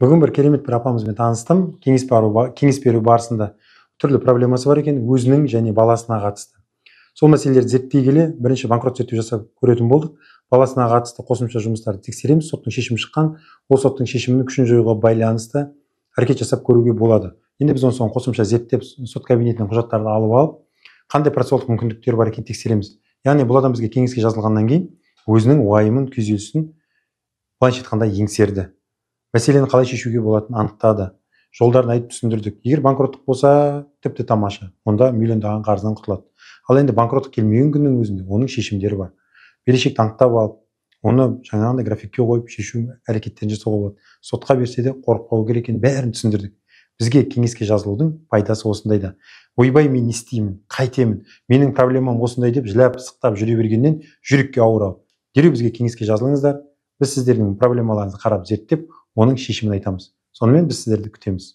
Бүгін бір керемет бір апамызбен таныстым. Кеңес беру барысында түрлі проблемасы бар екен өзінің және баласына қатысты. Сол мәселелерді зерттей келе бірінші банкрот зерттеу жасап көретін болдық. Баласына қатысты қосымша жұмыстарды тексереміз. Соттың шешімі шыққан. Ол соттың шешімінің күшін жоюға байланысты әрекет жасап көруге болады. Енді біз оны соны қосымша зерттеп, сот кабинетінен құжаттарды алып алып, қандай процессуалдық мүмкіндіктер бар екенін тексереміз. Яғни бұл адам бізге кеңеске жазылғаннан кейін өзінің уайымын, күйзелісін былайша айтқанда еңсерді. Мәселені қалай шешуге болатынын анықтады. Жолдарын айтып түсіндірдік. Егер банкроттық болса, тіпті тамаша. Онда миллиондаған қарыздан құтылады. Ал енді банкроттық келмеген күннің өзінде оның шешімдері бар. Берешекті анықтап алып, оны жаңағындай графикке қойып шешу әрекеттерін жасауға болады. Сотқа берсе де қорықпау керек екенін бәрін түсіндірдік. Бізге кеңеске жазылудың пайдасы осындайда. Ойбай, мен не істеймін, қайтемін, менің проблемам осындай деп жылап сықтап жүре бергеннен жүрекке ауыр алып. Дереу бізге кеңеске жазылыңыздар. Біз сіздердің проблемаларыңызды қарап зерттеп, оның шешімін айтамыз. Сонымен біз сіздерді күтеміз.